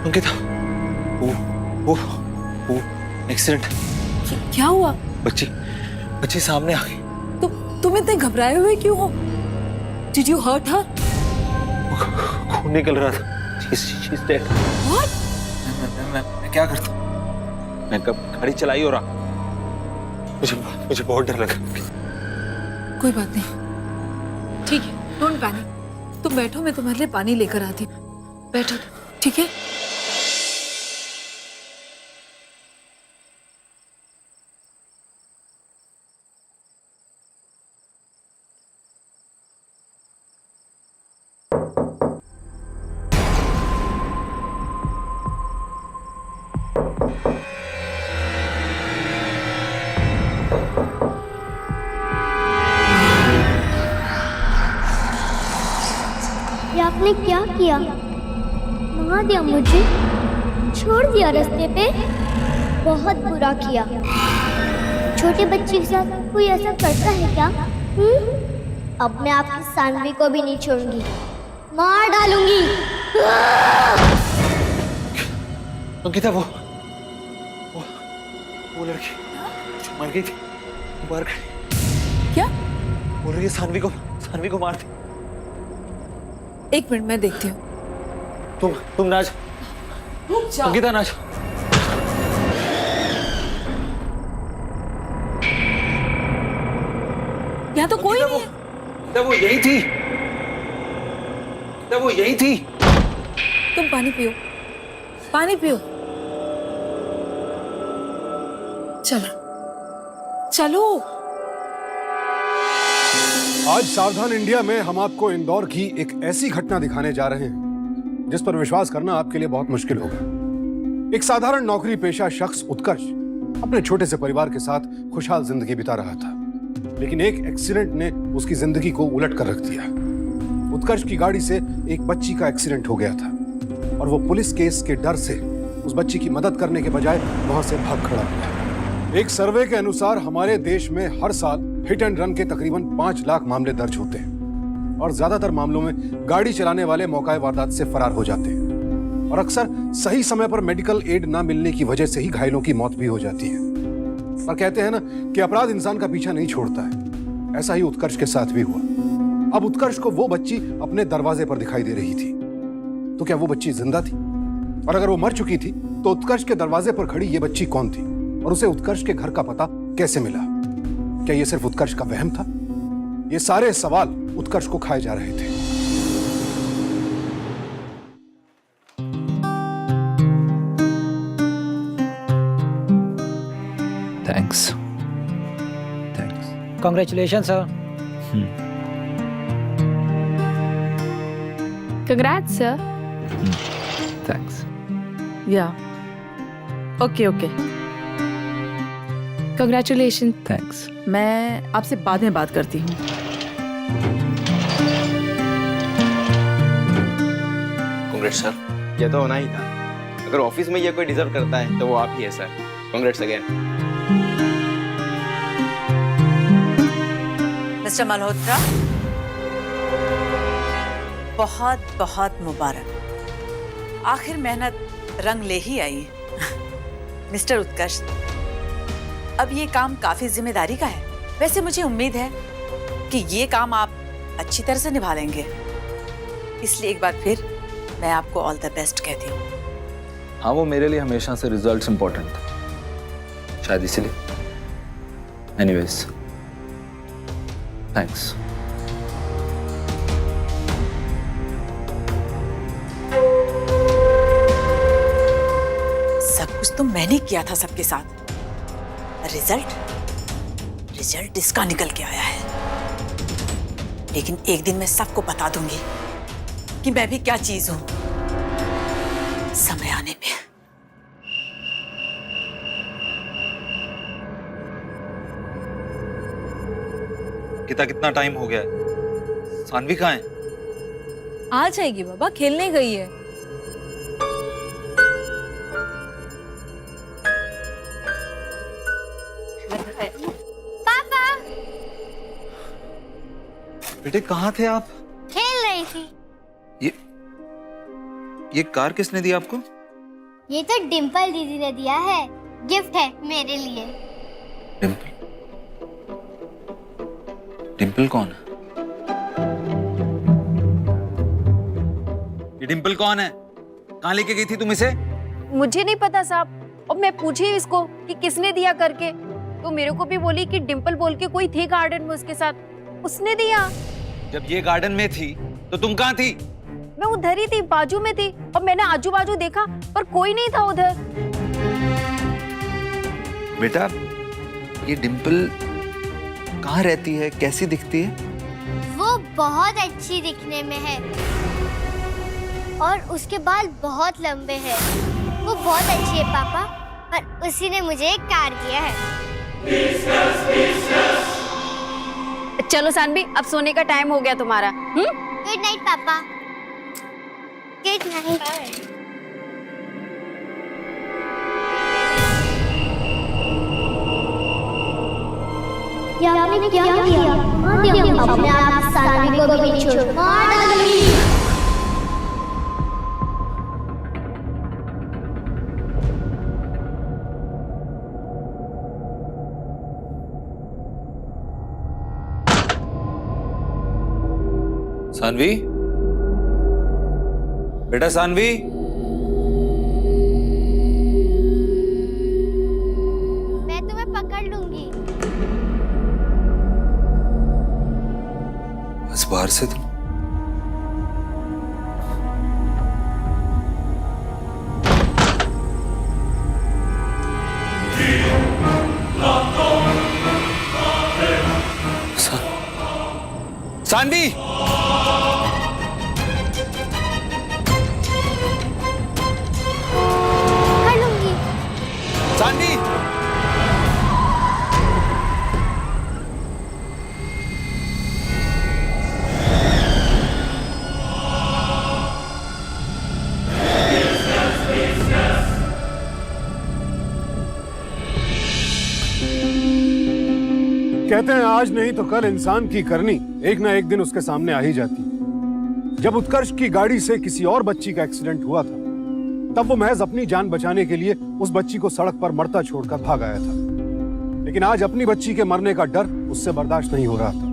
अंकिता, वो एक्सीडेंट। क्या हुआ? बच्ची सामने आ गई। तुम इतने घबराए हुए क्यों हो? Did you hurt her? खून निकल रहा था। She's dead। What? मैं क्या करता? मैं कब गाड़ी चलाई हो रहा, मुझे बहुत डर लगा। कोई बात नहीं, ठीक है, डोंट पैनिक। तुम बैठो, मैं तुम्हारे लिए पानी लेकर आती हूँ। बैठो, ठीक है? ये आपने क्या किया? मार दिया मुझे, छोड़ दिया रास्ते पे। बहुत बुरा किया। छोटे बच्चे के साथ कोई ऐसा करता है क्या? अब मैं आपकी सानवी को भी नहीं छोड़ूंगी, मार डालूंगी। अंकिता, वो लड़की मर गई थी, मर गई। क्या बोल रही है सानवी को मार दी। एक मिनट, मैं देखती हूँ। तुम नाच। अंकिता नाच। यहाँ तो कोई नहीं है। वो यही थी। वो यही थी। तुम पानी पियो, पानी पियो। चलो। आज सावधान इंडिया में हम आपको इंदौर की एक ऐसी घटना दिखाने जा रहे हैं जिस पर विश्वास करना आपके लिए बहुत मुश्किल होगा। एक साधारण नौकरी पेशा शख्स उत्कर्ष अपने छोटे से परिवार के साथ खुशहाल जिंदगी बिता रहा था, लेकिन एक एक्सीडेंट ने उसकी जिंदगी को उलट कर रख दिया। उत्कर्ष की गाड़ी से एक बच्ची का एक्सीडेंट हो गया था और वो पुलिस केस के डर से उस बच्ची की मदद करने के बजाय वहां से भाग खड़ा हुआ। एक सर्वे के अनुसार हमारे देश में हर साल हिट एंड रन के तकरीबन 5 लाख मामले दर्ज होते हैं और ज्यादातर मामलों में गाड़ी चलाने वाले मौका वारदात से फरार हो जाते हैं और अक्सर सही समय पर मेडिकल एड ना मिलने की वजह से ही घायलों की मौत भी हो जाती है। पर कहते हैं ना कि अपराध इंसान का पीछा नहीं छोड़ता है, ऐसा ही उत्कर्ष के साथ भी हुआ। अब उत्कर्ष को वो बच्ची अपने दरवाजे पर दिखाई दे रही थी, तो क्या वो बच्ची जिंदा थी? और अगर वो मर चुकी थी तो उत्कर्ष के दरवाजे पर खड़ी ये बच्ची कौन थी और उसे उत्कर्ष के घर का पता कैसे मिला? क्या ये सिर्फ उत्कर्ष का वहम था? ये सारे सवाल उत्कर्ष को खाए जा रहे थे। Thanks. Congratulations, sir. Congrats, sir. Thanks. Yeah. Okay. Congratulations. Thanks. मैं आपसे बाद में बात करती हूँ। Congrats sir. ये तो होना ही था। अगर ऑफिस में ये कोई डिजर्व करता है तो वो आप ही है sir. Congrats again. Mister Malhotra, बहुत बहुत मुबारक। आखिर मेहनत रंग ले ही आई। मिस्टर उत्कर्ष, अब ये काम काफी जिम्मेदारी का है। वैसे मुझे उम्मीद है कि ये काम आप अच्छी तरह से निभा लेंगे, इसलिए एक बार फिर मैं आपको ऑल द बेस्ट कहती हूँ। हाँ, वो मेरे लिए हमेशा से रिजल्ट्स इंपॉर्टेंट था, शायद इसीलिए। Anyways, thanks. सब कुछ तो मैंने किया था सबके साथ। रिजल्ट इसका निकल के आया है, लेकिन एक दिन मैं सबको बता दूंगी कि मैं भी क्या चीज हूं, समय आने पे। कितना टाइम हो गया है? सानवी कहाँ है? आ जाएगी बाबा, खेलने गई है। पापा, बेटे कहाँ थे आप? खेल रही थी। ये कार किसने दी आपको? ये तो डिम्पल दीदी ने दिया है, गिफ्ट है मेरे लिए। डिम्पल? डिम्पल कौन है? ये डिम्पल कौन है? कहाँ लेके गई थी तुम इसे? मुझे नहीं पता साहब, और मैं पूछी इसको कि किसने दिया करके, तो मेरे को भी बोली कि डिम्पल बोल के कोई थी गार्डन में उसके साथ, उसने दिया। जब ये गार्डन में थी तो तुम कहाँ थी? मैं उधर ही थी, बाजू में थी, और मैंने आजू बाजू देखा पर कोई नहीं था उधर। बेटा, ये डिम्पल कहाँ रहती है, कैसी दिखती है? वो बहुत अच्छी दिखने में है और उसके बाल बहुत लंबे हैं। वो बहुत अच्छी है पापा, पर उसी ने मुझे एक कार दिया है। चलो सानवी, अब सोने का टाइम हो गया तुम्हारा। गुड नाइट पापा। Good night. ये आपने क्या किया? अपने आप सानवी को भी छोड़ मार डालूंगी। सानवी, बेटा सानवी, मैं तुम्हें पकड़ लूंगी। बस बाहर से तुम। सानवी, पकड़ लूंगी। सानवी, कहते हैं आज नहीं तो कल इंसान की करनी एक ना एक दिन उसके सामने आ ही जाती। जब उत्कर्ष की गाड़ी से किसी और बच्ची का एक्सीडेंट हुआ था, तब वो महज अपनी जान बचाने के लिए उस बच्ची को सड़क पर मरता छोड़कर भाग आया था। लेकिन आज अपनी बच्ची के मरने का डर उससे बर्दाश्त नहीं हो रहा था।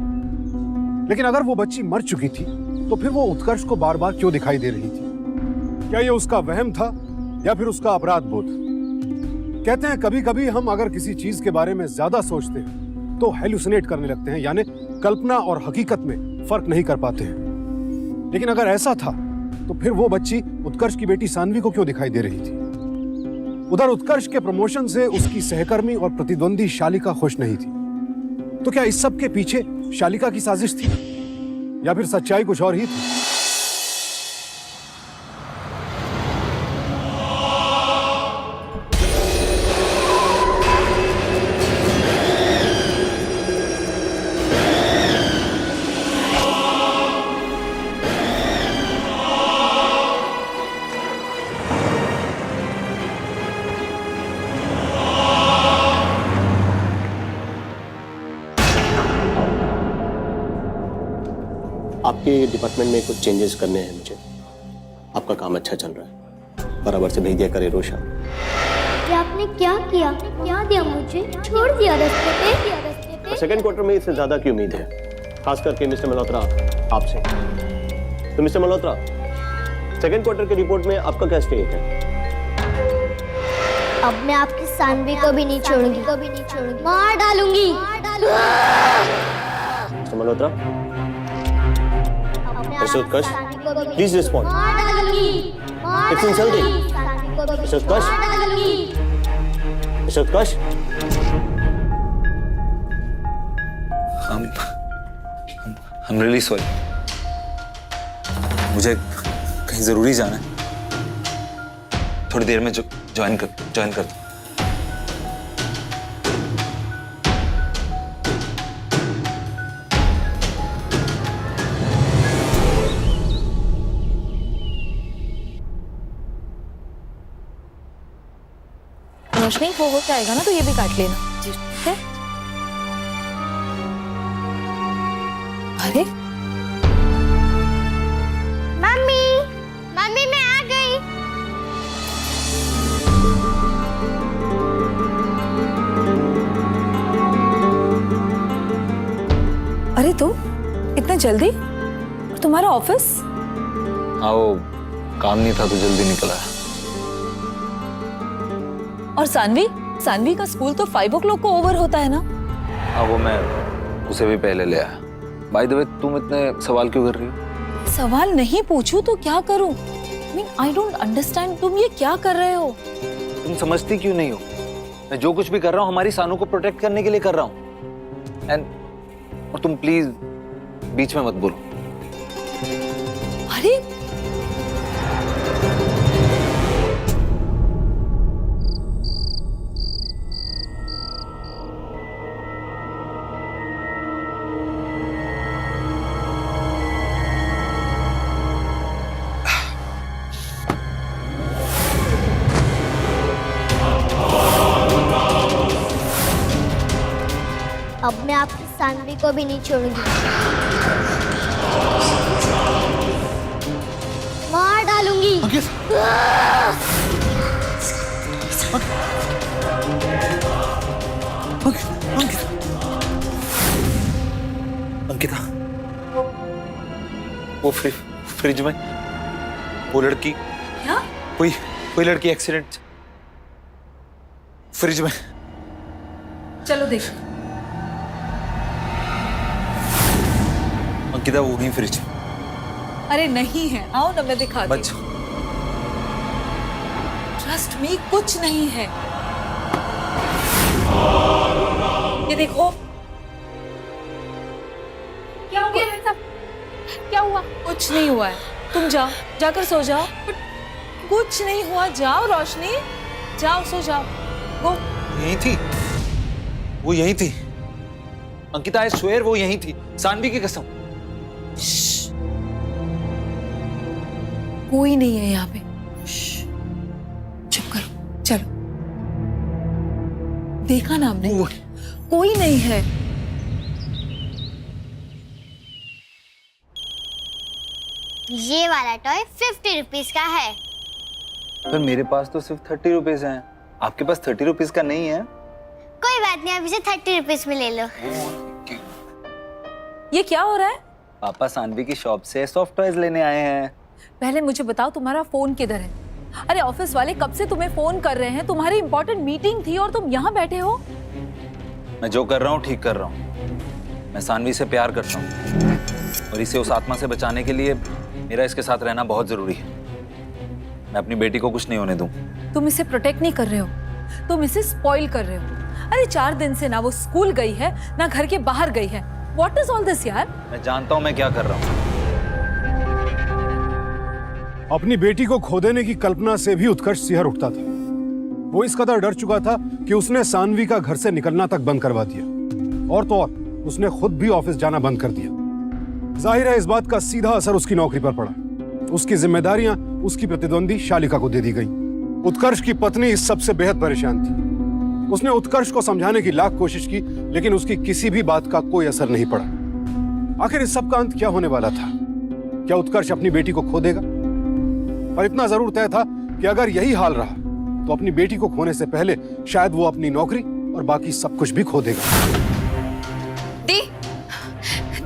लेकिन अगर वो बच्ची मर चुकी थी तो फिर वो उत्कर्ष को बार बार क्यों दिखाई दे रही थी? क्या ये उसका वहम था या फिर उसका अपराध बोध? कहते हैं कभी कभी हम अगर किसी चीज के बारे में ज्यादा सोचते हैं तो हेलुसिनेट करने लगते हैं, यानी कल्पना और हकीकत में फर्क नहीं कर पाते हैं। लेकिन अगर ऐसा था तो फिर वो बच्ची उत्कर्ष की बेटी सानवी को क्यों दिखाई दे रही थी? उधर उत्कर्ष के प्रमोशन से उसकी सहकर्मी और प्रतिद्वंदी शालिका खुश नहीं थी। तो क्या इस सब के पीछे शालिका की साजिश थी या फिर सच्चाई कुछ और ही थी? आपके डिपार्टमेंट में कुछ चेंजेस करने हैं मुझे। आपका काम अच्छा चल रहा है, बराबर से भेज दिया करे रोशा। ये आपने क्या किया? क्या दिया मुझे? छोड़ दिया रास्ते पे। सेकंड क्वार्टर में इससे ज्यादा की उम्मीद है, खास करके मिस्टर मल्होत्रा आपसे। तो मिस्टर मल्होत्रा, सेकंड क्वार्टर की रिपोर्ट में आपका क्या स्टेट है? अब मैं आपकी सानवी को भी नहीं छोड़ूंगी, मार डालूंगी। Mister Malhotra, mister Utkarsh, please respond. It's insulting. Mister Utkarsh, mister Utkarsh. I'm really sorry. मुझे कहीं जरूरी जाना है, थोड़ी देर में ज्वाइन कर दूं। रोशनी, वो हो जाएगा ना तो ये भी काट लेना। ठीक है? अरे मम्मी, मम्मी मैं आ गई। जल्दी? और तुम्हारा ऑफिस? हाँ वो काम नहीं था तो जल्दी निकला। और सानवी का स्कूल तो 5 o'clock को ओवर होता है ना? हाँ वो मैं उसे भी पहले ले आया। बाय द वे तुम इतने सवाल क्यों कर रही हो? सवाल नहीं पूछूं तो क्या करूं? आई डोंट अंडरस्टैंड, तुम ये क्या कर रहे हो? तुम समझती क्यों नहीं हो? मैं जो कुछ भी कर रहा हूँ हमारी सानू को प्रोटेक्ट करने के लिए कर रहा हूँ। और तुम प्लीज बीच में मत बोलो। अरे अब मैं आपकी सानवी को भी नहीं छोड़ूंगी। मार डालूंगी। अंकिता, वो फ्रिज में वो लड़की, क्या? कोई लड़की एक्सीडेंट फ्रिज में। चलो देखो। अंकिता वो नहीं फ्रिज। अरे नहीं है, आओ ना मैं दिखाती बच। हूँ। ट्रस्ट मी, कुछ नहीं है। ये देखो। क्या हो गया भाई साहब? क्या हुआ? कुछ नहीं हुआ है, तुम जाओ, जाकर सो जाओ। कुछ नहीं हुआ, जाओ रोशनी, जाओ सो जाओ। गो। यही थी, वो यही थी। अंकिता आई स्वेयर वो यही थी, सानवी की कसम। कोई नहीं है यहाँ पे। चुप करो, चलो। देखा ना हमने, कोई नहीं है। ये वाला टॉय 50 रुपीज का है। पर मेरे पास तो सिर्फ 30 रुपीज हैं। आपके पास 30 रुपीज का नहीं है? कोई बात नहीं, आप इसे 30 रुपीज में ले लो। ये क्या हो रहा है? पापा सानवी की शॉप से सॉफ्ट टॉयज लेने आए हैं। पहले मुझे बताओ तुम्हारा फोन किधर है? अरे ऑफिस वाले कब से तुम्हें फोन कर रहे हैं, तुम्हारी इंपॉर्टेंट मीटिंग थी और तुम यहाँ बैठे हो। मैं जो कर रहा हूँ ठीक कर रहा हूँ। मैं सानवी से प्यार करता हूँ और इसे उस आत्मा से बचाने के लिए मेरा इसके साथ रहना बहुत जरूरी है। मैं अपनी बेटी को कुछ नहीं होने दूं। तुम इसे प्रोटेक्ट नहीं कर रहे हो, तुम इसे स्पॉइल कर रहे हो। अरे 4 दिन से ना वो स्कूल गई है ना घर के बाहर गई है। What is all this यार? मैं जानता हूँ मैं क्या कर रहा हूँ। अपनी बेटी को खो देने की कल्पना से भी उत्कर्ष सिहर उठता था। वो इस कदर डर चुका था कि उसने सानवी का घर से निकलना तक बंद करवा दिया और तो और उसने खुद भी ऑफिस जाना बंद कर दिया। जाहिर है इस बात का सीधा असर उसकी नौकरी पर पड़ा। उसकी जिम्मेदारियां उसकी प्रतिद्वंदी शालिका को दे दी गई। उत्कर्ष की पत्नी इस सबसे बेहद परेशान थी। उसने उत्कर्ष को समझाने की लाख कोशिश की लेकिन उसकी किसी भी बात का कोई असर नहीं पड़ा। आखिर इस सब का अंत क्या होने वाला था? क्या उत्कर्ष अपनी बेटी को खो देगा? पर इतना जरूर तय था कि अगर यही हाल रहा तो अपनी बेटी को खोने से पहले शायद वो अपनी नौकरी और बाकी सब कुछ भी खो देगा।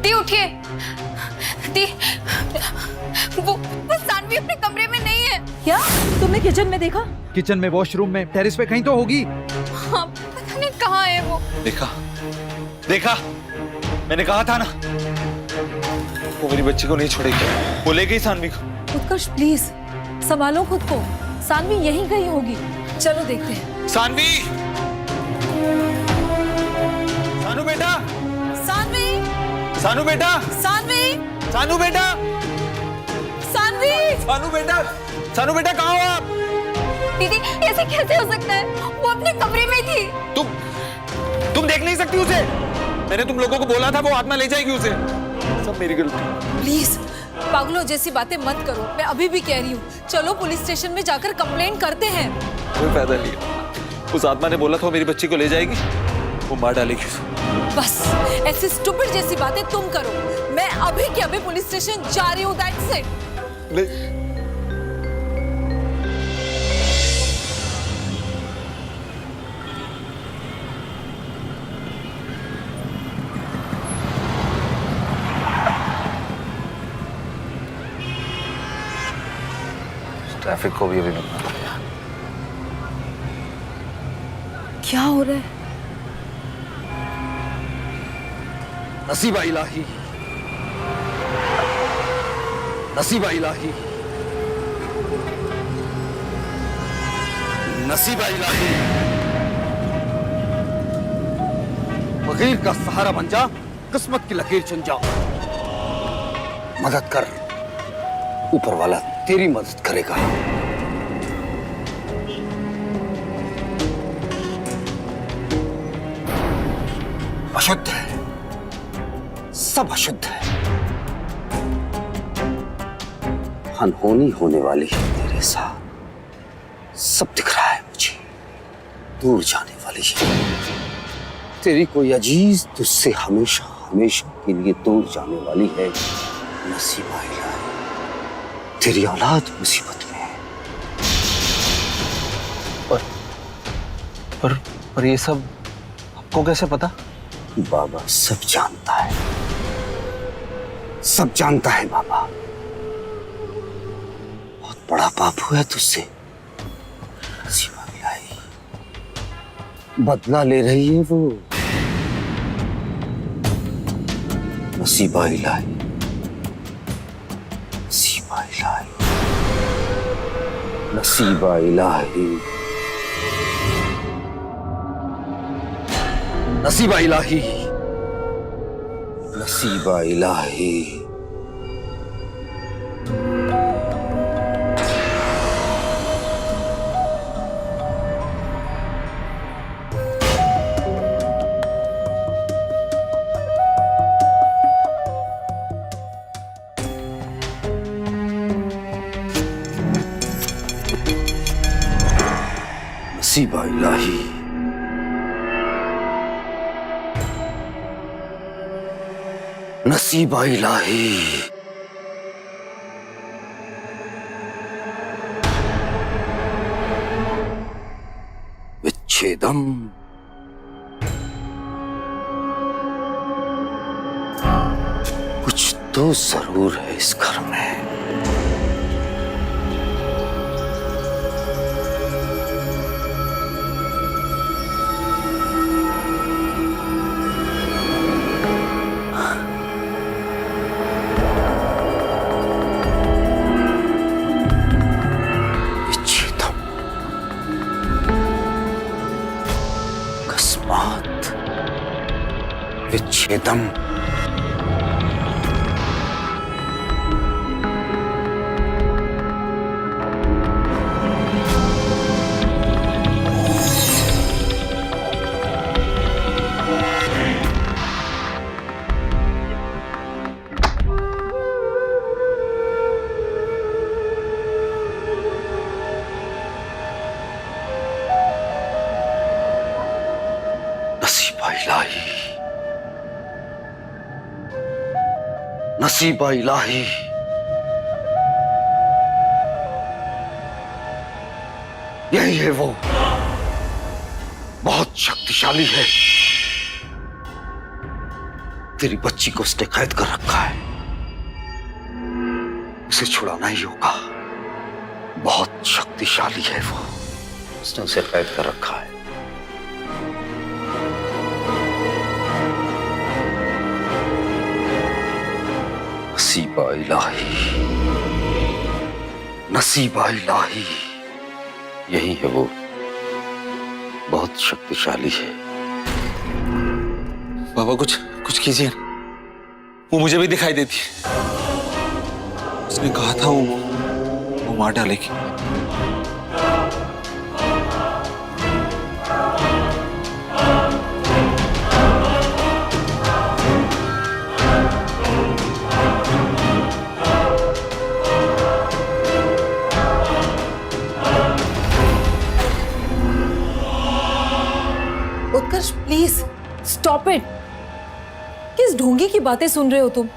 दी उठिए। दी, वो सानवी अपने कमरे में नहीं है। क्या तुमने किचन में देखा? किचन में, वॉशरूम में, टेरेस पे कहीं तो होगी। हाँ, पता नहीं कहाँ है वो। देखा मैंने कहा था ना, वो मेरी बच्ची को नहीं छोड़ेगी। वो ले गई सानवी को। उत्कर्ष प्लीज संभालो खुद को, सानवी यहीं गई होगी। चलो देखते हैं। सानवी, सानू बेटा, सानवी, सानू बेटा, सानवी, सानू बेटा, सानवी, सानू बेटा, सानू बेटा कहाँ हो आप? दीदी ऐसे कैसे हो सकता है? वो अपने कमरे में थी। तुम देख नहीं सकती उसे? मैंने तुम लोगों को बोला था वो आत्मा ले जाएगी उसे। सब मेरी गलती। प्लीज पागलों जैसी बातें मत करो, मैं अभी भी कह रही हूँ। चलो पुलिस स्टेशन में जाकर कंप्लेंट करते हैं। कोई फायदा नहीं है। उस आत्मा ने बोला था वो मेरी बच्ची को ले जाएगी, वो मार डालेगी उसे। बस ऐसी स्टूपिड जैसी बातें तुम करो। मैं अभी के अभी पुलिस स्टेशन जा रही हूँ। That's it. ट्रैफिक को भी अभी मिलना पड़ेगा। क्या हो रहा है? नसीबा इलाही, नसीबा इलाही, नसीबा इलाही। फकीर का सहारा बन जा, किस्मत की लकीर चुन जा। मदद कर, ऊपर वाला तेरी मदद करेगा। अशुद्ध है, सब अशुद्ध है। अनहोनी होने वाली है तेरे साथ, सब दिख रहा है मुझे। दूर जाने वाली है तेरी कोई अजीज, तुझसे हमेशा हमेशा के लिए दूर जाने वाली है। नसीबा इलाही, तेरी औलाद मुसीबत में है। पर ये सब आपको कैसे पता? बाबा सब जानता है, सब जानता है बाबा। बहुत बड़ा पाप हुआ है तुझसे। नसीबा इलाही, बदला ले रही है वो। नसीबा इलाही, नसीबा इलाही, नसीबा इलाही, नसीबा इलाही, नसीबा इलाही। नसीबा इलाही, नसीबा इलाही। विच्छेदम, कुछ तो जरूर है इस घर में। विच्छेदम, नसीबा इलाही, नसीबा इलाही। यही है वो, बहुत शक्तिशाली है। तेरी बच्ची को उसने कैद कर रखा है, उसे छुड़ाना ही होगा। बहुत शक्तिशाली है वो, उसने उसे कैद कर रखा है। नसीबा इलाही, नसीबा इलाही। यही है वो, बहुत शक्तिशाली है। बाबा कुछ कीजिए, वो मुझे भी दिखाई देती है। उसने कहा था वो मार डालेगी। Utkarsh please stop it. किस ढोंगी की बातें सुन रहे हो तुम?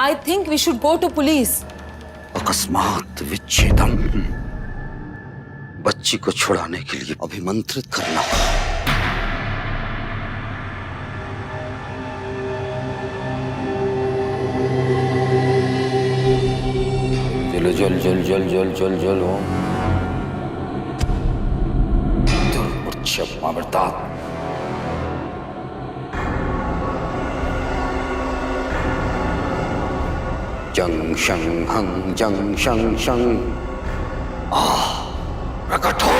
I think we should go to police. अकस्मात विच्छेदम, बच्ची को छुड़ाने के लिए अभिमंत्रित करना। चलो जो जल जल जल जल जल जल ओम दुर्मुर्च्छमावर्तात्। जंग शं हं जंग शं शं। प्रकट हो,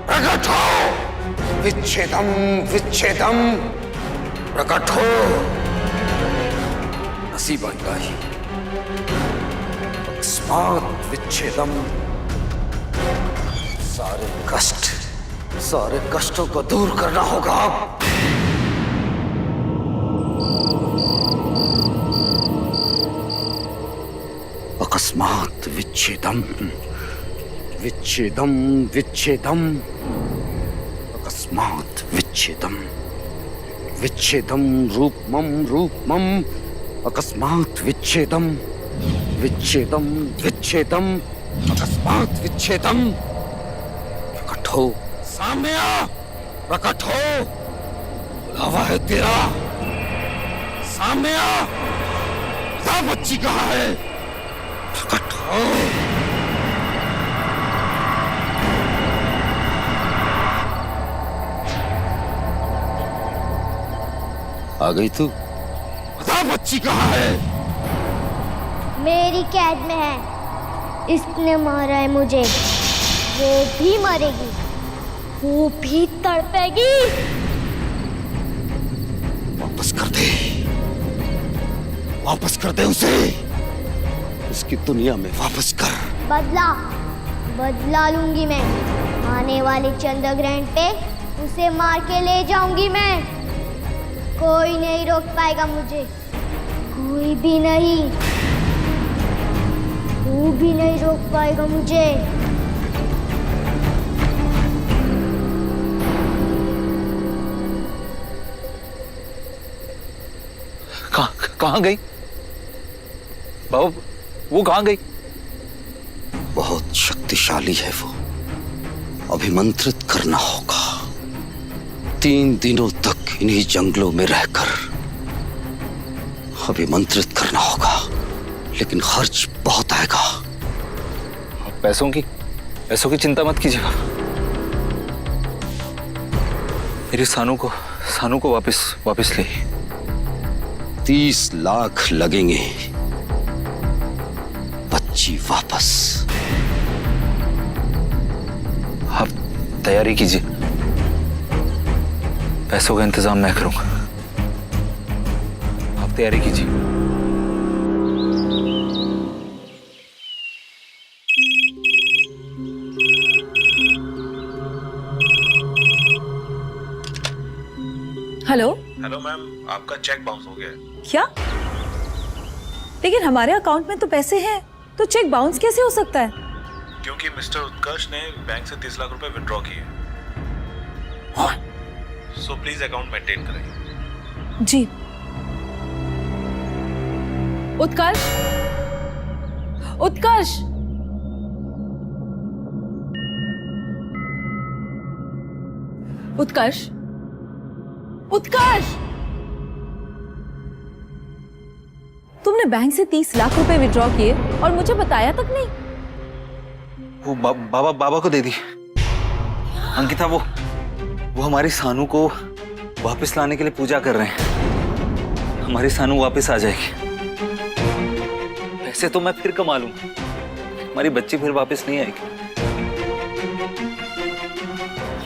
प्रकट हो, विच्छेदम विच्छेदम, प्रकट हो। नसीब इलाही, अकस्मात विच्छेदम। सारे कष्टों को दूर करना होगा। अकस्मात विच्छेदम विच्छेदम विच्छेदम, अकस्मात विच्छेदम विच्छेदम, रूपमम रूपमम, अकस्मात विच्छेदम विच्छेदम विच्छेदम, अकस्मात विच्छेदम। प्रकट हो सामने आ, प्रकट हो, बुलावा है तेरा, सामने आ। बता बच्ची कहाँ है, प्रकट हो। आ गई तू, बता बच्ची कहाँ है। मेरी कैद में है, इसने मारा है मुझे, वो भी मरेगी, वो भी तड़पेगी। वापस कर दे, वापस कर दे उसे, उसकी दुनिया में वापस कर। बदला लूंगी मैं, आने वाले चंद्र ग्रहण पे उसे मार के ले जाऊंगी मैं। कोई नहीं रोक पाएगा मुझे, कोई भी नहीं, वो भी नहीं रोक पाएगा मुझे। कहाँ गई बाबा, वो कहाँ गई? बहुत शक्तिशाली है वो, अभिमंत्रित करना होगा। 3 दिनों तक इन्हीं जंगलों में रहकर अभिमंत्रित करना होगा, लेकिन खर्च बहुत आएगा। पैसों की चिंता मत कीजिएगा। मेरी सानू को वापस ले। 30 लाख लगेंगे, बच्ची वापस। आप तैयारी कीजिए, पैसों का इंतजाम मैं करूंगा, आप तैयारी कीजिए। हेलो हेलो मैम, आपका चेक बाउंस हो गया है। क्या? लेकिन हमारे अकाउंट में तो पैसे हैं, तो चेक बाउंस कैसे हो सकता है? क्योंकि मिस्टर उत्कर्ष ने बैंक से 30 लाख रुपए विड्रॉ किए। सो प्लीज अकाउंट मेंटेन करें। जी। उत्कर्ष, उत्कर्ष, उत्कर्ष, उत्कर्ष, तुमने बैंक से 30 लाख रुपए विड्रॉ किए और मुझे बताया तक नहीं। वो बाबा को दे दी। अंकिता, वो हमारी सानू को वापस लाने के लिए पूजा कर रहे हैं। हमारी सानू वापस आ जाएगी, पैसे तो मैं फिर कमा लूंगा, हमारी बच्ची फिर वापस नहीं आएगी।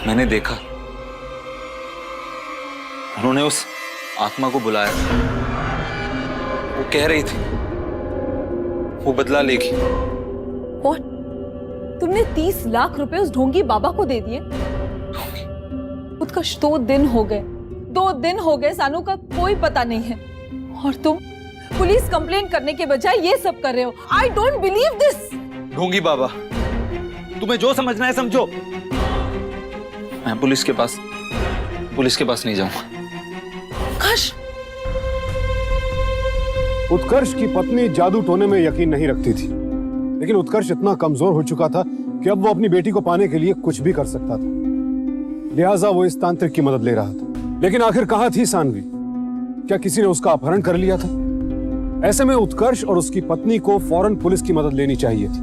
मैंने देखा, उन्होंने उस आत्मा को बुलाया, वो कह रही थी वो बदला लेगी। What? तुमने 30 लाख रुपए उस ढोंगी बाबा को दे दिए? उत्कर्ष, 2 दिन हो गए, सानू का कोई पता नहीं है, और तुम पुलिस कंप्लेंट करने के बजाय ये सब कर रहे हो। I don't believe this। ढोंगी बाबा, तुम्हें जो समझना है समझो। मैं पुलिस के पास नहीं जाऊंगा। उत्कर्ष की पत्नी जादू टोने में यकीन नहीं रखती थी, लेकिन उत्कर्ष इतना कमजोर हो चुका था कि अब वो अपनी बेटी को पाने के लिए कुछ भी कर सकता था। लिहाजा वो इस तांत्रिक की मदद ले रहा था। लेकिन आखिर कहाँ थी सानवी? क्या किसी ने उसका अपहरण कर लिया था? ऐसे में उत्कर्ष और उसकी पत्नी को फौरन पुलिस की मदद लेनी चाहिए थी,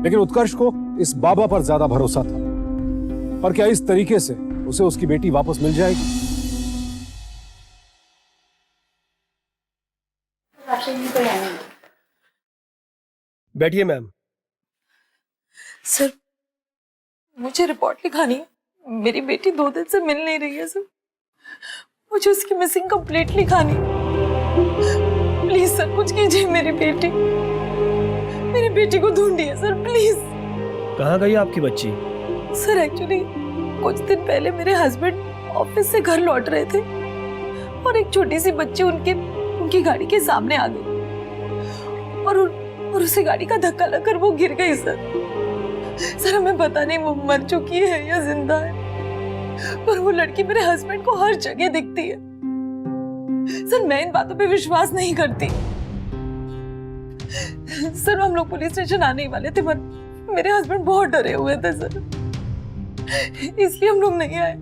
लेकिन उत्कर्ष को इस बाबा पर ज्यादा भरोसा था। पर क्या इस तरीके से उसे उसकी बेटी वापस मिल जाएगी? बैठिए मैम। सर, मुझे रिपोर्ट लिखानी है। मेरी बेटी 2 दिन से मिल नहीं रही है सर। मुझे उसकी मिसिंग कंप्लीट लिखानी है। प्लीज सर, कुछ कीजिए। मेरी बेटी को ढूंढिए सर, प्लीज। कहाँ गई आपकी बच्ची? सर एक्चुअली कुछ दिन पहले मेरे हस्बैंड ऑफिस से घर लौट रहे थे और एक छोटी सी बच्ची उनकी गाड़ी के सामने आ गई और उसे गाड़ी का धक्का लगकर वो गिर गई सर हमें पता नहीं वो मर चुकी है या जिंदा है, पर वो लड़की मेरे हस्बैंड को हर जगह दिखती है। सर मैं इन बातों पे विश्वास नहीं करती। सर हम लोग पुलिस स्टेशन आने ही वाले थे, पर मेरे हस्बैंड बहुत डरे हुए थे सर, इसलिए हम लोग नहीं आए।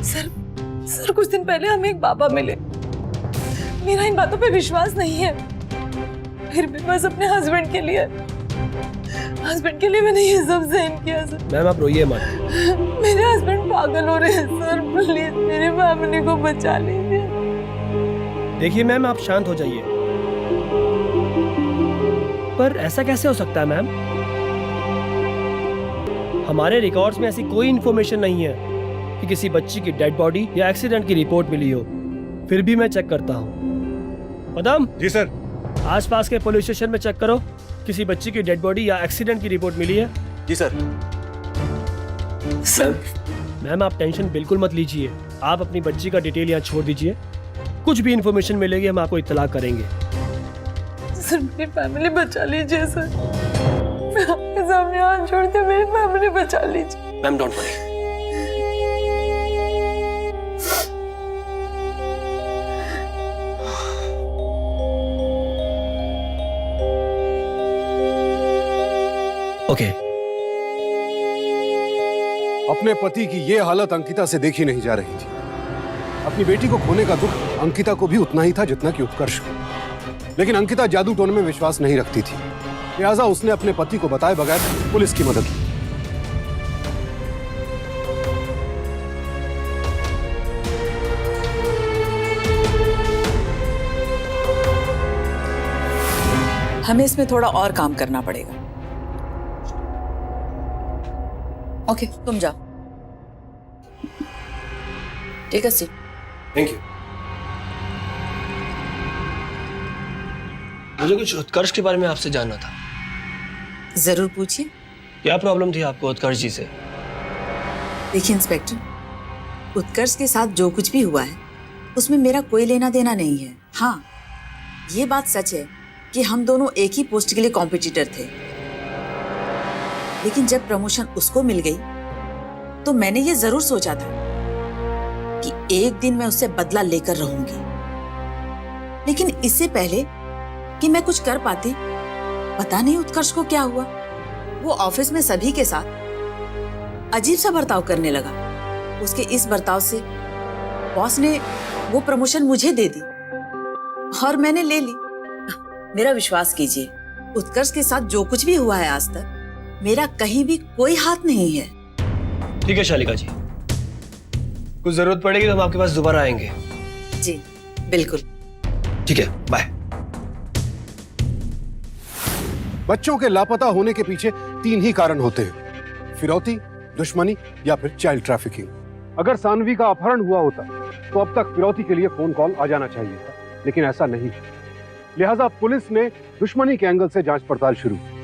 सर कुछ दिन पहले हमें एक बाबा मिले। मेरा इन बातों पे विश्वास नहीं है, फिर भी बस अपने हस्बैंड के लिए मैंने ये सब सहन किया सर। मैम आप रोइए मत। मेरे हस्बैंड पागल हो रहे हैं सर, प्लीज मेरे फैमिली को बचा लीजिए। देखिए मैम आप शांत हो जाइए। पर ऐसा कैसे हो सकता है मैम? हमारे रिकॉर्ड्स में ऐसी कोई इन्फॉर्मेशन नहीं है कि किसी बच्ची की डेड बॉडी या एक्सीडेंट की रिपोर्ट मिली हो। फिर भी मैं चेक करता हूँ। पदम। जी सर। आसपास के पुलिस स्टेशन में चेक करो, किसी बच्ची की डेड बॉडी या एक्सीडेंट की रिपोर्ट मिली है? जी सर। मैम आप टेंशन बिल्कुल मत लीजिए, आप अपनी बच्ची का डिटेल यहाँ छोड़ दीजिए। कुछ भी इन्फॉर्मेशन मिलेगी हम आपको इत्तला करेंगे। सर मेरी फैमिली बचा लीजिए सर, मैं आपके सामने हाथ जोड़ती हूँ, मेरी फैमिली बचा लीजिए। Ma'am don't worry. ओके। अपने पति की ये हालत अंकिता से देखी नहीं जा रही थी। अपनी बेटी को खोने का दुख अंकिता को भी उतना ही था जितना कि उत्कर्ष को। लेकिन अंकिता जादू टोने में विश्वास नहीं रखती थी, लिहाजा उसने अपने पति को बताए बगैर पुलिस की मदद ली। हमें इसमें थोड़ा और काम करना पड़ेगा। ओके तुम जाओ। ठीक है सी। Thank you. मुझे कुछ उत्कर्ष के बारे में आपसे जानना था। जरूर पूछिए। क्या प्रॉब्लम थी आपको उत्कर्ष जी से? देखिए इंस्पेक्टर, उत्कर्ष के साथ जो कुछ भी हुआ है उसमें मेरा कोई लेना देना नहीं है। हाँ, ये बात सच है कि हम दोनों एक ही पोस्ट के लिए कॉम्पिटिटर थे, लेकिन जब प्रमोशन उसको मिल गई तो मैंने ये जरूर सोचा था कि एक दिन मैं उससे बदला लेकर रहूंगी। लेकिन इससे पहले कि मैं कुछ कर पाती, पता नहीं उत्कर्ष को क्या हुआ, वो ऑफिस में सभी के साथ अजीब सा बर्ताव करने लगा। उसके इस बर्ताव से बॉस ने वो प्रमोशन मुझे दे दी और मैंने ले ली। मेरा विश्वास कीजिए, उत्कर्ष के साथ जो कुछ भी हुआ है आज तक, मेरा कहीं भी कोई हाथ नहीं है। ठीक है शालिका जी, कुछ जरूरत पड़ेगी तो हम आपके पास दोबारा आएंगे। जी बिल्कुल। ठीक है, बाय। बच्चों के लापता होने के पीछे 3 ही कारण होते हैं: फिरौती, दुश्मनी या फिर चाइल्ड ट्रैफिकिंग। अगर सानवी का अपहरण हुआ होता तो अब तक फिरौती के लिए फोन कॉल आ जाना चाहिए था, लेकिन ऐसा नहीं। लिहाजा पुलिस ने दुश्मनी के एंगल से जांच पड़ताल शुरू की।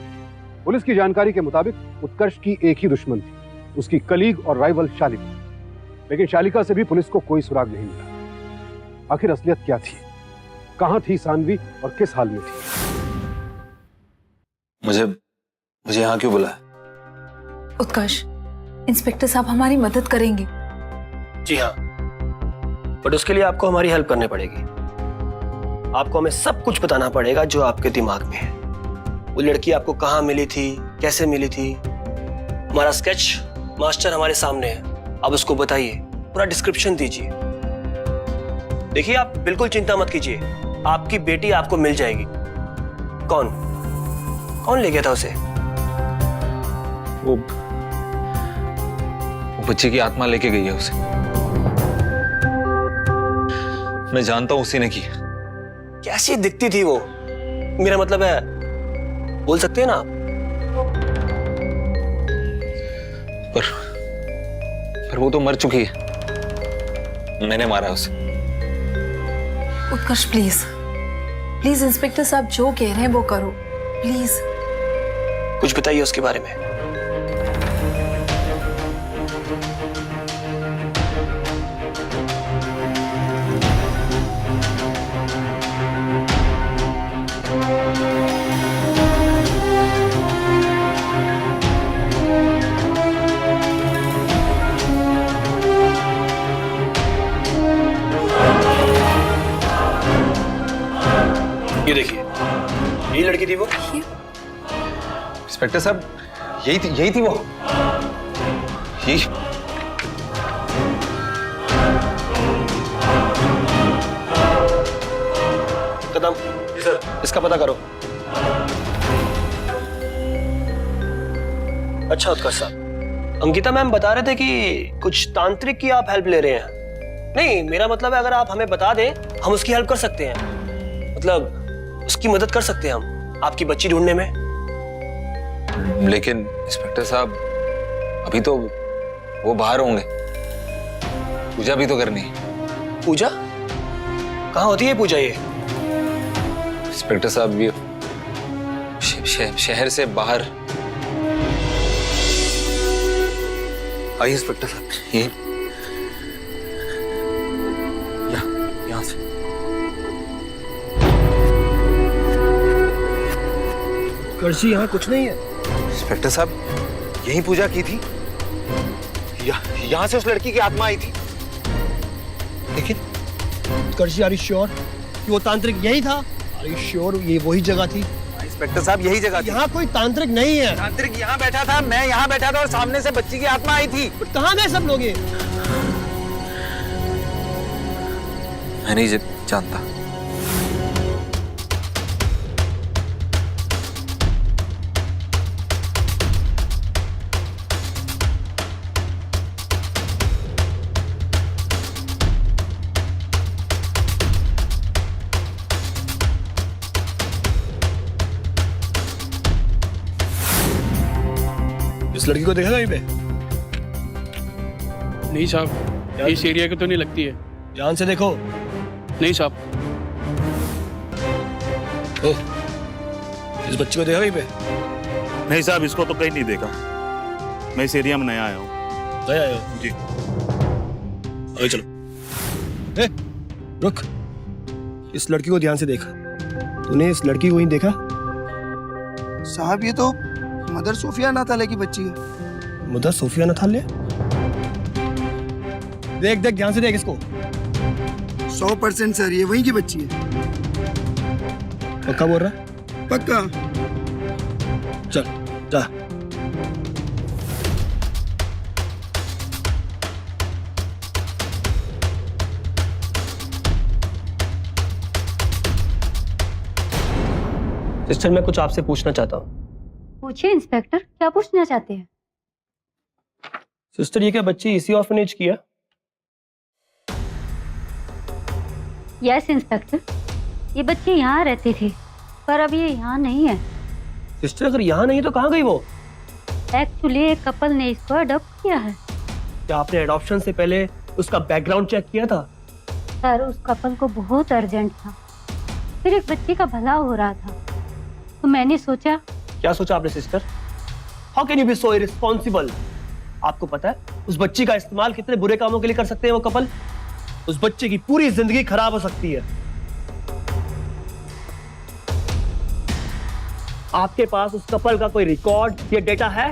पुलिस की जानकारी के मुताबिक उत्कर्ष की एक ही दुश्मन थी, उसकी कलीग और राइवल शालिका। लेकिन शालिका से भी पुलिस को कोई सुराग नहीं मिला। आखिर असलियत क्या थी? कहां थी सानवी और किस हाल में थी? मुझे यहाँ क्यों बुलाया? उत्कर्ष, इंस्पेक्टर साहब हमारी मदद करेंगे। जी हाँ, बट उसके लिए आपको हमारी हेल्प करनी पड़ेगी। आपको हमें सब कुछ बताना पड़ेगा जो आपके दिमाग में है। वो लड़की आपको कहाँ मिली थी, कैसे मिली थी? हमारा स्केच मास्टर हमारे सामने है, आप उसको बताइए, पूरा डिस्क्रिप्शन दीजिए। देखिए आप बिल्कुल चिंता मत कीजिए, आपकी बेटी आपको मिल जाएगी। कौन कौन ले गया था उसे? वो बच्चे की आत्मा लेके गई है उसे। मैं जानता हूं उसी ने की। कैसी दिखती थी वो? मेरा मतलब है, बोल सकते हैं ना आप? पर वो तो मर चुकी है। मैंने मारा उसे। उत्कर्ष प्लीज प्लीज इंस्पेक्टर साहब जो कह रहे हैं वो करो प्लीज। कुछ बताइए उसके बारे में। ये देखिए, यही लड़की थी वो। इंस्पेक्टर साहब, यही थी वो। यही। कदम जी सर, इसका पता करो। अच्छा उत्कर्ष साहब, अंकिता मैम बता रहे थे कि कुछ तांत्रिक की आप हेल्प ले रहे हैं। नहीं, मेरा मतलब है अगर आप हमें बता दें, हम उसकी हेल्प कर सकते हैं। मतलब उसकी मदद कर सकते हैं हम आपकी बच्ची ढूंढने में। लेकिन इंस्पेक्टर साहब, अभी तो वो बाहर होंगे। पूजा भी तो करनी है। पूजा? कहाँ होती है पूजा ये? इंस्पेक्टर साहब, ये शहर से बाहर। आइए इंस्पेक्टर साहब, ये यहाँ से। कर्जी यहाँ कुछ नहीं है। इंस्पेक्टर साहब, यही पूजा की थी। यहाँ से उस लड़की की आत्मा आई थी। लेकिन कर्जी, आर यू श्योर कि वो तांत्रिक यही था? आर यू श्योर ये वही जगह थी? इंस्पेक्टर साहब, यही जगह थी। यहाँ कोई तांत्रिक नहीं है। तांत्रिक यहाँ बैठा था, मैं यहाँ बैठा था और सामने से बच्ची की आत्मा आई थी। कहाँ गए सब लोग? मैं नहीं जानता। इस लड़की को देखा कहीं पे? नहीं साहब, इस एरिया की तो नहीं लगती है। ध्यान से देखो। नहीं साहब। इस बच्ची को देखा कहीं पे? नहीं साहब, इसको तो कहीं नहीं देखा। मैं इस एरिया में नया आया हूँ। नया आया हो? जी। अरे चलो। रुक, इस लड़की को ध्यान से देखा। तूने इस लड़की को ही देखा? साहब, ये तो मदर सोफिया नाताले की बच्ची है। मदर सोफिया नाताले? देख देख, ध्यान से देख इसको। 100% सर, ये वहीं की बच्ची है। पक्का बोल रहा है? पक्का। चल जा। सिस्टर, मैं कुछ आपसे पूछना चाहता हूँ। पूछिए इंस्पेक्टर, क्या पूछना चाहते हैं? सिस्टर, ये क्या बच्ची इसी ऑर्फनेज की है? यस इंस्पेक्टर, ये बच्ची यहाँ रहती थी, पर अब ये यहाँ नहीं है। सिस्टर, अगर यहाँ नहीं तो कहाँ गई वो? एक्चुअली एक कपल ने इसको अडॉप्ट किया है। क्या आपने एडॉप्शन से पहले उसका बैकग्राउंड चेक किया था? सर, उस कपल को बहुत अर्जेंट था, फिर एक बच्ची का भला हो रहा था, तो मैंने सोचा। क्या सोचा आपने sister? How can you be so irresponsible? आपको पता है उस बच्ची का इस्तेमाल कितने बुरे कामों के लिए कर सकते हैं वो कपल? उस बच्चे की पूरी जिंदगी खराब हो सकती है। आपके पास उस कपल का कोई रिकॉर्ड या डेटा है?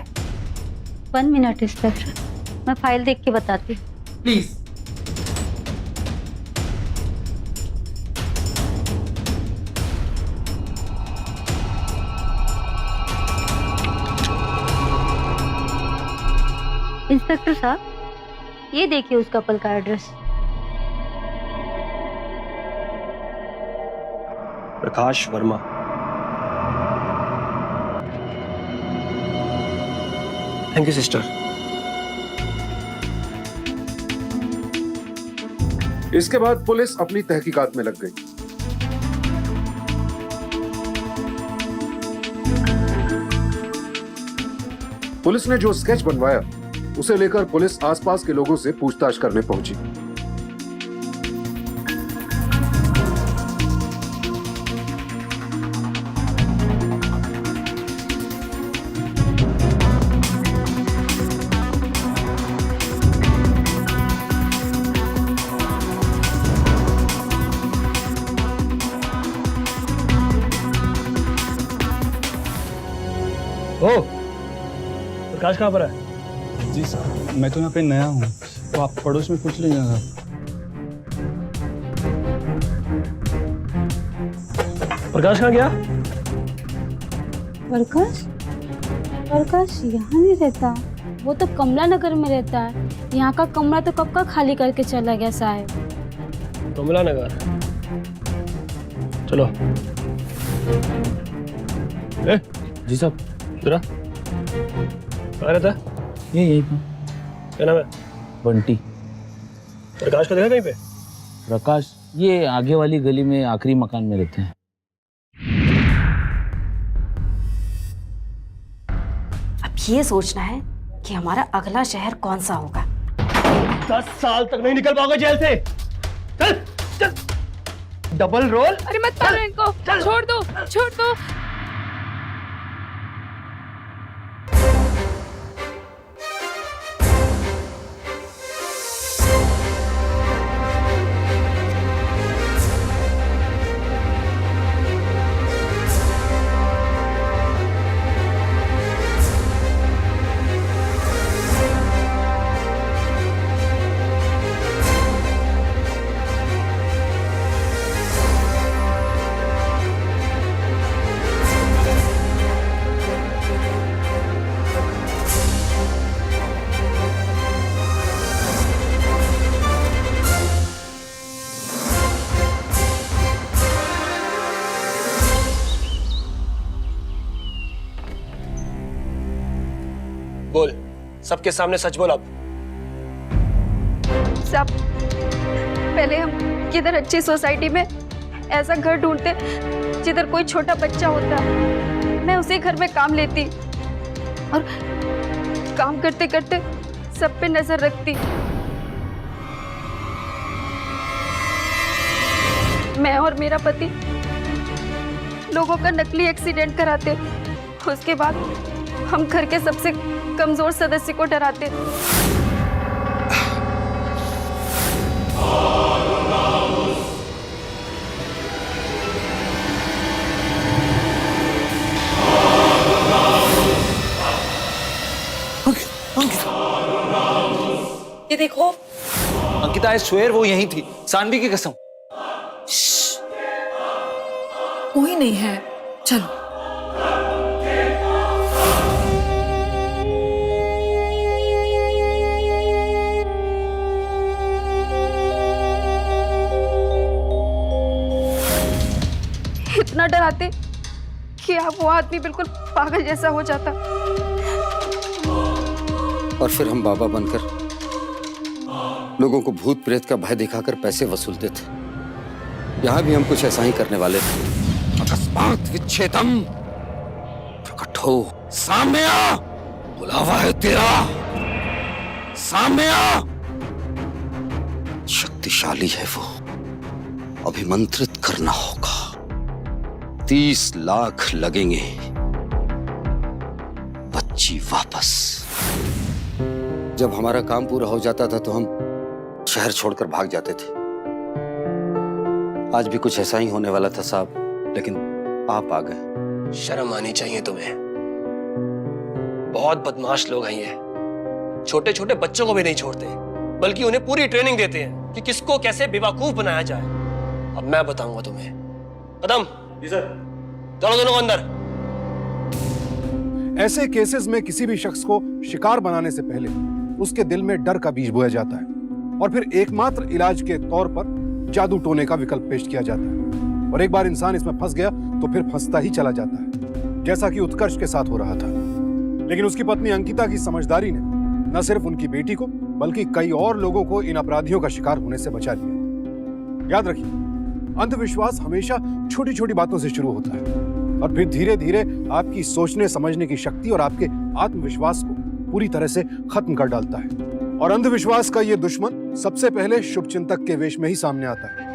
1 मिनट इंस्पेक्टर, मैं फाइल देख के बताती हूँ। प्लीज। इंस्पेक्टर साहब, ये देखिए उस कपल का address. Prakash Verma. Thank you sister. इसके बाद पुलिस अपनी तहकीकात में लग गई। पुलिस ने जो स्केच बनवाया उसे लेकर पुलिस आसपास के लोगों से पूछताछ करने पहुंची। ओ, प्रकाश कहाँ पर है? जी सर, मैं तो यहाँ पे नया हूँ, तो आप पड़ोस में पूछ लीजिए ना। प्रकाश कहाँ गया? प्रकाश? प्रकाश यहाँ नहीं रहता, वो तो कमला नगर में रहता है। यहाँ का कमरा तो कब का खाली करके चला गया साहब। कमला नगर। चलो। ए, जी साहब। जरा कहाँ रहता है? यही क्या नाम है? बंटी। प्रकाश को देखा कहीं पे? प्रकाश ये आगे वाली गली में आखिरी मकान में रहते हैं। अब ये सोचना है कि हमारा अगला शहर कौन सा होगा। 10 साल तक नहीं निकल पाओगे जेल से। चल चल। Double role. अरे मत मारो इनको, छोड़ दो, छोड़ दो। बोल, सबके सामने सच बोल अब। सब पहले हम किधर अच्छी सोसाइटी में ऐसा घर ढूंढते जिधर कोई छोटा बच्चा होता। मैं उसी घर में काम लेती और काम करते करते सब पे नजर रखती। मैं और मेरा पति लोगों का नकली एक्सीडेंट कराते। उसके बाद हम घर के सबसे कमजोर सदस्य को डराते। ये देखो अंकिता, आई स्वेयर वो यहीं थी, सानवी की कसम। कोई नहीं है, चलो। इतना डराते कि आप वो आदमी बिल्कुल पागल जैसा हो जाता। और फिर हम बाबा बनकर लोगों को भूत प्रेत का भय दिखाकर पैसे वसूलते थे। यहां भी हम कुछ ऐसा ही करने वाले थे। अकस्मात विच्छेदम, प्रकट हो, सामने आ, बुलावा है तेरा, सामने आ। शक्तिशाली है वो, अभिमंत्रित करना होगा। 30 लाख लगेंगे, बच्ची वापस। जब हमारा काम पूरा हो जाता था तो हम शहर छोड़कर भाग जाते थे। आज भी कुछ ऐसा ही होने वाला था साहब, लेकिन आप आ गए। शर्म आनी चाहिए तुम्हें। बहुत बदमाश लोग हैं ये। छोटे छोटे बच्चों को भी नहीं छोड़ते, बल्कि उन्हें पूरी ट्रेनिंग देते हैं कि किसको कैसे बेवकूफ बनाया जाए। अब मैं बताऊंगा तुम्हें। कदम। जी सर। चलो दोनों अंदर। ऐसे केसेस में किसी भी शख्स को शिकार बनाने से पहले उसके दिल में डर का बीज बोया जाता है और फिर एकमात्र इलाज के तौर पर जादू टोने का विकल्प पेश किया जाता है। और एक बार इंसान इसमें फंस गया तो फिर फंसता ही चला जाता है, जैसा कि उत्कर्ष के साथ हो रहा था। लेकिन उसकी पत्नी अंकिता की समझदारी ने न सिर्फ उनकी बेटी को बल्कि कई और लोगों को इन अपराधियों का शिकार होने से बचा लिया। याद रखिए, अंधविश्वास हमेशा छोटी छोटी बातों से शुरू होता है और फिर धीरे धीरे आपकी सोचने समझने की शक्ति और आपके आत्मविश्वास को पूरी तरह से खत्म कर डालता है। और अंधविश्वास का ये दुश्मन सबसे पहले शुभचिंतक के वेश में ही सामने आता है।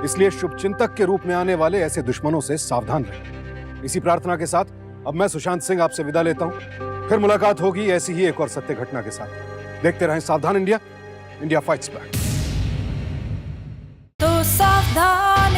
इसलिए शुभचिंतक के रूप में आने वाले ऐसे दुश्मनों से सावधान रहें। इसी प्रार्थना के साथ अब मैं सुशांत सिंह आपसे विदा लेता हूं। फिर मुलाकात होगी ऐसी ही एक और सत्य घटना के साथ। देखते रहें सावधान इंडिया, इंडिया फाइट्स बैक। तो सावधान